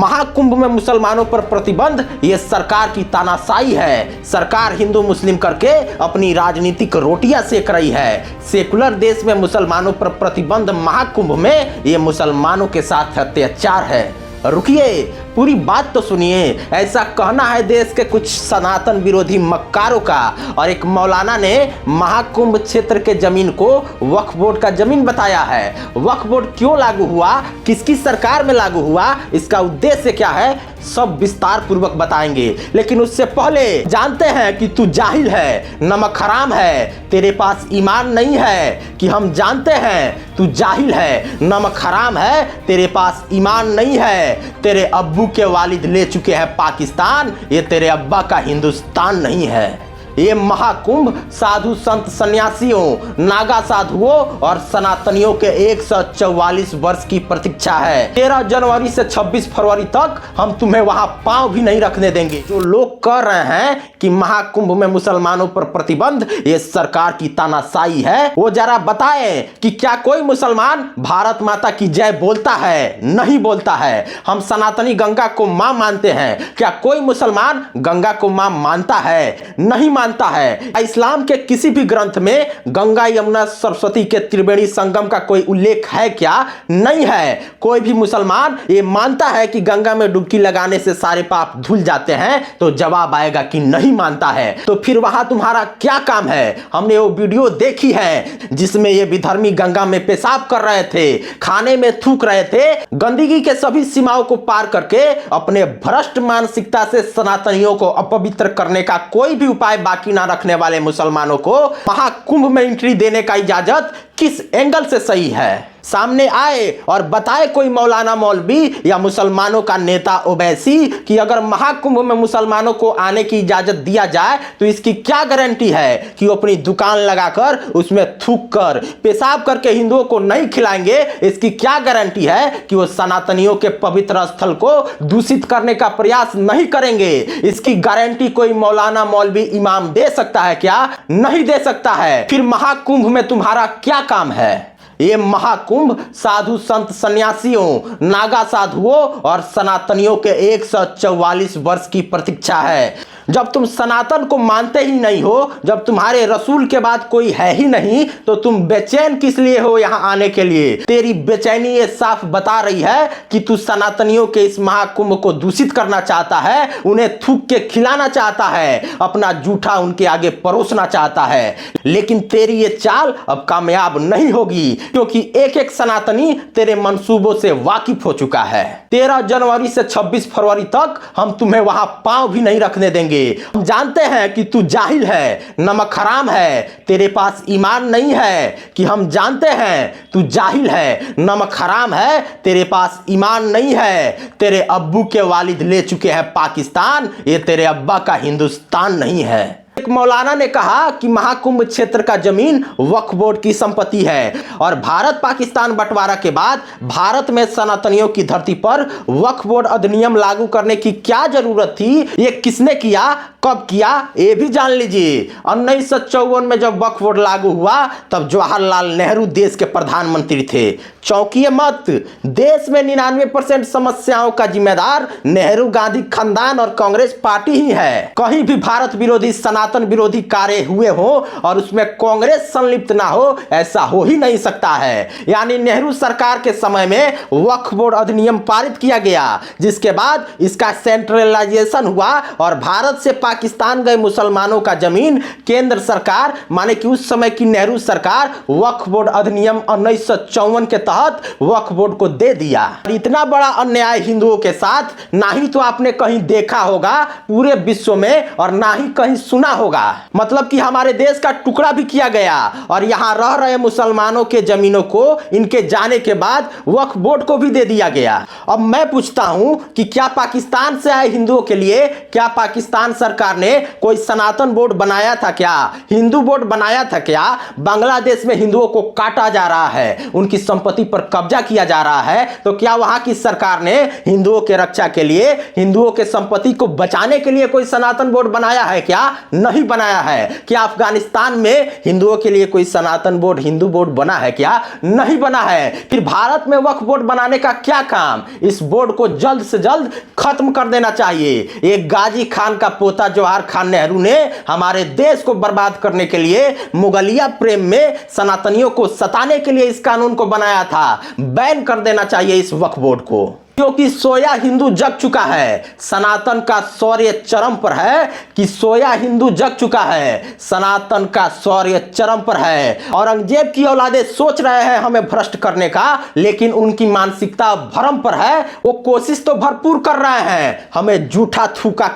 महाकुंभ में मुसलमानों पर प्रतिबंध ये सरकार की तानाशाही है। सरकार हिंदू मुस्लिम करके अपनी राजनीतिक रोटियां सेक रही है। सेकुलर देश में मुसलमानों पर प्रतिबंध महाकुंभ में ये मुसलमानों के साथ अत्याचार है। रुकिए, पूरी बात तो सुनिए। ऐसा कहना है देश के कुछ सनातन विरोधी मक्कारों का, और एक मौलाना ने महाकुंभ क्षेत्र के जमीन को वक्फ बोर्ड का जमीन बताया है। वक्फ बोर्ड क्यों लागू हुआ, किसकी सरकार में लागू हुआ, इसका उद्देश्य क्या है, सब विस्तार पूर्वक बताएंगे। लेकिन उससे पहले जानते हैं कि तू जाहिल है, नमक हराम है, तेरे पास ईमान नहीं है। कि हम जानते हैं तू जाहिल है, नमक हराम है, तेरे पास ईमान नहीं है। तेरे अब्बू के वालिद ले चुके हैं पाकिस्तान, ये तेरे अब्बा का हिंदुस्तान नहीं है। ये महाकुंभ साधु संत सन्यासियों, नागा साधुओं और सनातनियों के 144 वर्ष की प्रतीक्षा है। 13 जनवरी से 26 फरवरी तक हम तुम्हें वहां पांव भी नहीं रखने देंगे। जो लोग कह रहे हैं कि महाकुंभ में मुसलमानों पर प्रतिबंध ये सरकार की तानाशाही है, वो जरा बताएं कि क्या कोई मुसलमान भारत माता की जय बोलता है? नहीं बोलता है। हम सनातनी गंगा को मां मानते हैं। क्या कोई मुसलमान गंगा को मां मानता है? नहीं मानता है। इस्लाम के किसी भी ग्रंथ में गंगा यमुना सरस्वती के त्रिवेणी संगम का कोई उल्लेख है क्या? नहीं है। कोई भी मुसलमान ये मानता है कि गंगा में डुबकी लगाने से सारे पाप धुल जाते हैं? तो जवाब आएगा कि नहीं मानता है। तो फिर वहां तुम्हारा क्या काम है? हमने वो वीडियो देखी है जिसमें ये विधर्मी गंगा में पेशाब कर रहे थे, खाने में थूक रहे थे। गंदगी के सभी सीमाओं को पार करके अपने भ्रष्ट मानसिकता से सनातनियों को अपवित्र करने का कोई भी उपाय बाकी ना रखने वाले मुसलमानों को महाकुंभ में एंट्री देने का इजाजत किस एंगल से सही है? सामने आए और बताए कोई मौलाना मौलवी या मुसलमानों का नेता ओवैसी कि अगर महाकुंभ में मुसलमानों को आने की इजाजत दिया जाए तो इसकी क्या गारंटी है कि वो अपनी दुकान लगाकर उसमें थूक कर पेशाब करके हिंदुओं को नहीं खिलाएंगे? इसकी क्या गारंटी है कि वो सनातनियों के पवित्र स्थल को दूषित करने का प्रयास नहीं करेंगे? इसकी गारंटी कोई मौलाना मौलवी इमाम दे सकता है क्या? नहीं दे सकता है। फिर महाकुंभ में तुम्हारा क्या काम है? ये महाकुंभ साधु संत सन्यासियों, नागा साधुओं और सनातनियों के 144 वर्ष की प्रतीक्षा है। जब तुम सनातन को मानते ही नहीं हो, जब तुम्हारे रसूल के बाद कोई है ही नहीं, तो तुम बेचैन किस लिए हो यहां आने के लिए? तेरी बेचैनी ये साफ बता रही है कि तू सनातनियों के इस महाकुंभ को दूषित करना चाहता है, उन्हें थूक के खिलाना चाहता है, अपना जूठा उनके आगे परोसना चाहता है। लेकिन तेरी ये चाल अब कामयाब नहीं होगी, क्योंकि एक एक सनातनी तेरे मंसूबों से वाकिफ हो चुका है। 13 जनवरी से 26 फरवरी तक हम तुम्हें वहां पांव भी नहीं रखने देंगे। हम जानते हैं कि तू जाहिल है, नमक हराम है, तेरे पास ईमान नहीं है। कि हम जानते हैं तू जाहिल है, नमक हराम है, तेरे पास ईमान नहीं है। तेरे अब्बू के वालिद ले चुके हैं पाकिस्तान, ये तेरे अब्बा का हिंदुस्तान नहीं है। एक मौलाना ने कहा कि महाकुंभ क्षेत्र का जमीन वक्फ बोर्ड की संपत्ति है, और भारत पाकिस्तान बंटवारा के बाद भारत में सनातनियों की धरती पर वक्फ बोर्ड अधिनियम लागू करने की क्या जरूरत थी? ये किसने किया, कब किया, ये भी जान लीजिए। 1954 में जब वक्फ बोर्ड लागू हुआ तब जवाहरलाल नेहरू देश के प्रधानमंत्री थे। चौंकिए मत, देश में 99% समस्याओं का जिम्मेदार नेहरू गांधी खानदान और कांग्रेस पार्टी ही है। कहीं भी भारत विरोधी सनातन विरोधी कार्य हुए हो और उसमें कांग्रेस संलिप्त ना हो, ऐसा हो ही नहीं सकता है। यानी नेहरू सरकार के समय में वक्फ बोर्ड अधिनियम पारित किया गया, जिसके बाद इसका सेंट्रलाइजेशन हुआ और भारत से पाकिस्तान गए मुसलमानों का जमीन केंद्र सरकार, माने कि उस समय की नेहरू सरकार, वक्फ बोर्ड अधिनियम 1954 के तहत वक्फ बोर्ड को दे दिया। इतना बड़ा अन्याय हिंदुओं के साथ ना ही तो आपने कहीं देखा होगा पूरे विश्व में, और ना ही कहीं सुना होगा। मतलब कि हमारे देश का टुकड़ा भी किया गया और यहां रह रहे मुसलमानों के जमीनों को इनके जाने के बाद वक्फ बोर्ड को भी दे दिया गया। अब मैं पूछता हूं कि क्या पाकिस्तान से आए हिंदुओं के लिए क्या पाकिस्तान सरकार ने कोई सनातन बोर्ड बनाया था क्या? हिंदू बोर्ड बनाया था क्या? बांग्लादेश में हिंदुओं को काटा जा रहा है, उनकी संपत्ति पर कब्जा किया जा रहा है, तो क्या वहां की सरकार ने हिंदुओं के रक्षा के लिए, हिंदुओं के संपत्ति को बचाने के लिए कोई सनातन बोर्ड बनाया है क्या? नहीं बनाया है। क्या अफगानिस्तान में हिंदुओं के लिए कोई सनातन बोर्ड, हिंदू बोर्ड बना है क्या? नहीं बना है। फिर भारत में वक्फ बोर्ड बनाने का क्या काम? इस बोर्ड को जल्द से जल्द खत्म कर देना चाहिए। एक गाजी खान का पोता जवाहर खान नेहरू ने हमारे देश को बर्बाद करने के लिए, मुगलिया प्रेम में सनातनियों को सताने के लिए इस कानून को बनाया था। बैन कर देना चाहिए इस वक्फ बोर्ड को, क्योंकि सोया हिंदू जग चुका है। सनातन का शौर्य चरम पर है कि सोया हिंदू जग चुका है। सनातन का शौर्य चरम पर है। औरंगजेब की औलादे सोच रहे हैं हमें भ्रष्ट करने का, लेकिन उनकी मानसिकता भ्रम पर है। वो कोशिश तो भरपूर कर रहे हैं हमें जूठा थूका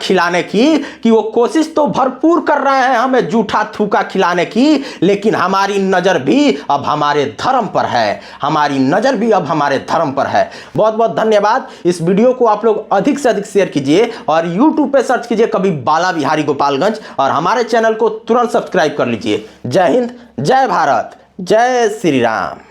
खिलाने की, लेकिन हमारी नजर भी अब हमारे धर्म पर है। बहुत बहुत धन्यवाद। इस वीडियो को आप लोग अधिक से अधिक शेयर कीजिए और YouTube पे सर्च कीजिए कभी बाला बिहारी गोपालगंज और हमारे चैनल को तुरंत सब्सक्राइब कर लीजिए। जय हिंद, जय भारत, जय श्री राम।